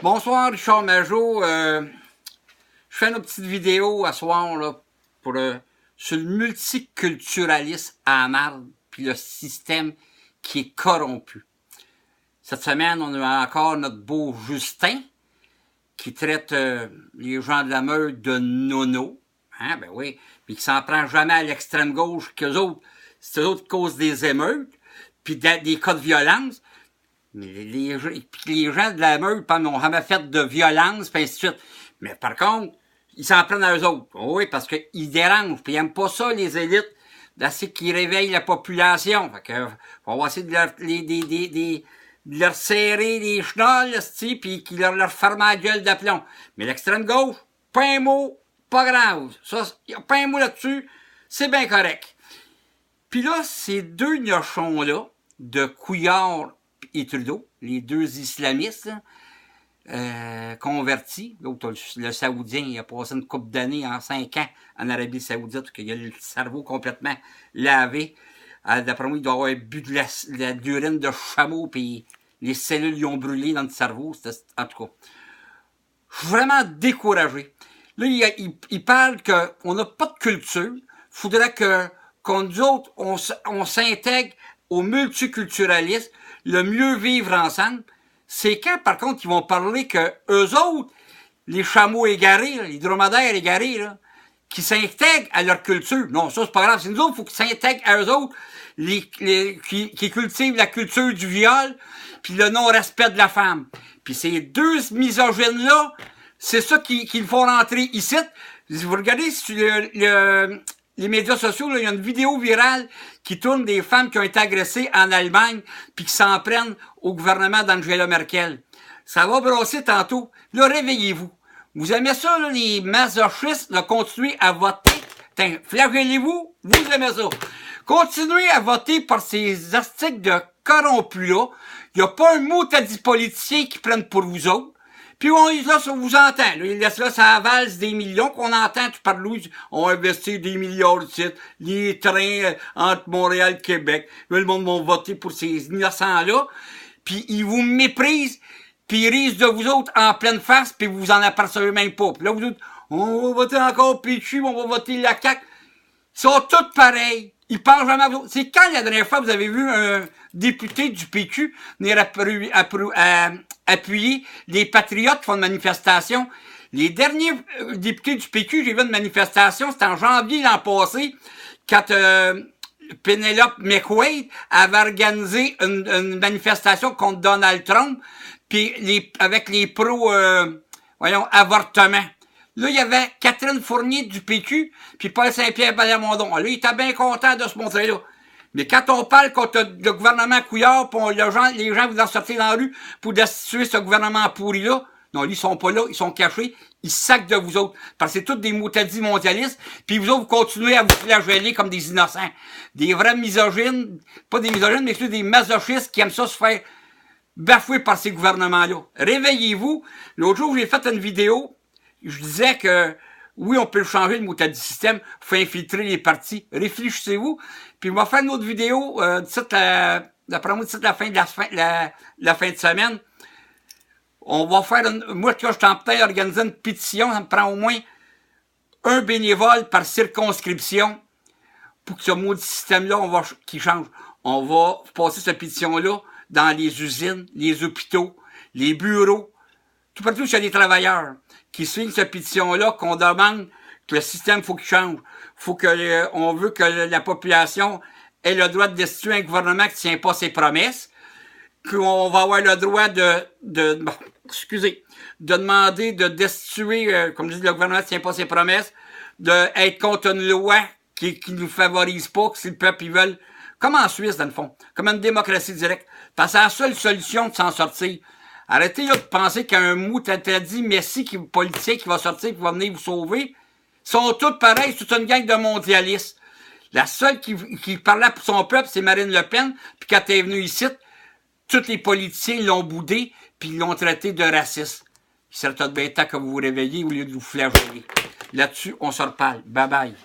Bonsoir, Richard Majot. Je fais une petite vidéo à soir là, sur le multiculturalisme à marde puis le système qui est corrompu. Cette semaine, on a encore notre beau Justin qui traite les gens de la meute de nono. Hein, ben oui. Puis qui s'en prend jamais à l'extrême gauche qu'eux autres. C'est eux autres qui causent des émeutes puis des cas de violence. Mais les gens de la meute n'ont jamais fait de violence, puis ainsi de suite. Mais par contre, ils s'en prennent à eux autres. Oui, parce qu'ils dérangent, puis ils n'aiment pas ça, les élites, d'assez qu'ils réveillent la population. Fait que, on va essayer de leur serrer les chenolles, puis qu'ils leur ferment la gueule d'aplomb. Mais l'extrême gauche, pas un mot, pas grave. Ça, y a pas un mot là-dessus, c'est bien correct. Puis là, ces deux gnochons-là, de Couillard et Trudeau, les deux islamistes convertis. L'autre, le Saoudien, il a passé une couple d'années, en 5 ans, en Arabie Saoudite, qu'il a le cerveau complètement lavé. D'après moi, il doit avoir bu de l'urine de chameau, puis les cellules lui ont brûlé dans le cerveau. En tout cas, je suis vraiment découragé. Là, il parle qu'on n'a pas de culture. Il faudrait qu'on nous autres, on s'intègre au multiculturalisme, le mieux vivre ensemble. C'est quand, par contre, ils vont parler que eux autres, les chameaux égarés, là, les dromadaires égarés, là, qui s'intègrent à leur culture. Non, ça, c'est pas grave. C'est nous autres, il faut qu'ils s'intègrent à eux autres, qui cultivent la culture du viol, puis le non-respect de la femme. Puis ces deux misogynes-là, c'est ça qu'ils font rentrer ici. Vous regardez sur les médias sociaux, là, il y a une vidéo virale qui tourne des femmes qui ont été agressées en Allemagne puis qui s'en prennent au gouvernement d'Angela Merkel. Ça va brosser tantôt. Là, réveillez-vous. Vous aimez ça, là, les masochistes, de continuer à voter. Flagellez-vous, vous aimez ça. Continuez à voter par ces articles de corrompus-là. Il n'y a pas un mot à dit politiciens qui prennent pour vous autres. Puis là, ça vous entend. Là, ça valse des millions qu'on entend. Tu parles, on investit des milliards ici. Les trains entre Montréal et Québec. Là, le monde va voter pour ces innocents-là. Puis ils vous méprisent. Puis ils risent de vous autres en pleine face. Puis vous en apercevez même pas. Puis là, vous autres, on va voter encore PQ, on va voter la CAQ. Ils sont tous pareils. Ils parlent jamais à vous autres. C'est quand la dernière fois vous avez vu un député du PQ venir appuyer les patriotes qui font une manifestation? Les derniers députés du PQ, j'ai vu une manifestation, c'était en janvier l'an passé, quand Penelope McQuaid avait organisé une manifestation contre Donald Trump, puis avec les avortement. Là, il y avait Catherine Fournier du PQ, puis Paul Saint-Pierre Plamondon. Là, il était bien content de se montrer là. Mais quand on parle contre le gouvernement Couillard, puis les gens voudraient sortir dans la rue pour destituer ce gouvernement pourri-là, non, ils sont pas là, ils sont cachés, ils sacent de vous autres. Parce que c'est tous des moutadis mondialistes, puis vous autres, vous continuez à vous flageller comme des innocents. Des vrais misogynes, pas des misogynes, mais des masochistes qui aiment ça se faire bafouer par ces gouvernements-là. Réveillez-vous. L'autre jour, j'ai fait une vidéo, je disais que oui, on peut changer le moutadi système, faut infiltrer les partis. Réfléchissez-vous. Puis on va faire une autre vidéo d'après moi, d'ici la fin de la fin de semaine. On va faire moi, je suis en train d'organiser une pétition, ça me prend au moins un bénévole par circonscription pour que ce maudit système-là, qui change. On va passer cette pétition-là dans les usines, les hôpitaux, les bureaux, tout partout où il y a des travailleurs qui signent cette pétition-là, qu'on demande que le système faut qu'il change. On veut que la population ait le droit de destituer un gouvernement qui ne tient pas ses promesses, qu'on va avoir le droit de demander de destituer, comme je dis, le gouvernement qui ne tient pas ses promesses, d'être contre une loi qui ne nous favorise pas, que si le peuple, ils veulent, comme en Suisse, dans le fond, comme une démocratie directe. Parce que c'est la seule solution de s'en sortir. Arrêtez là de penser qu'il y a un mot, t'as dit Messi, politicien, qui va sortir, qui va venir vous sauver. Ils sont tous pareils, c'est toute une gang de mondialistes. La seule qui parlait pour son peuple, c'est Marine Le Pen. Puis quand elle est venue ici, tous les politiciens l'ont boudé, puis ils l'ont traité de raciste. Il serait peut-être bien temps que vous vous réveillez au lieu de vous flageller. Là-dessus, on se reparle. Bye bye.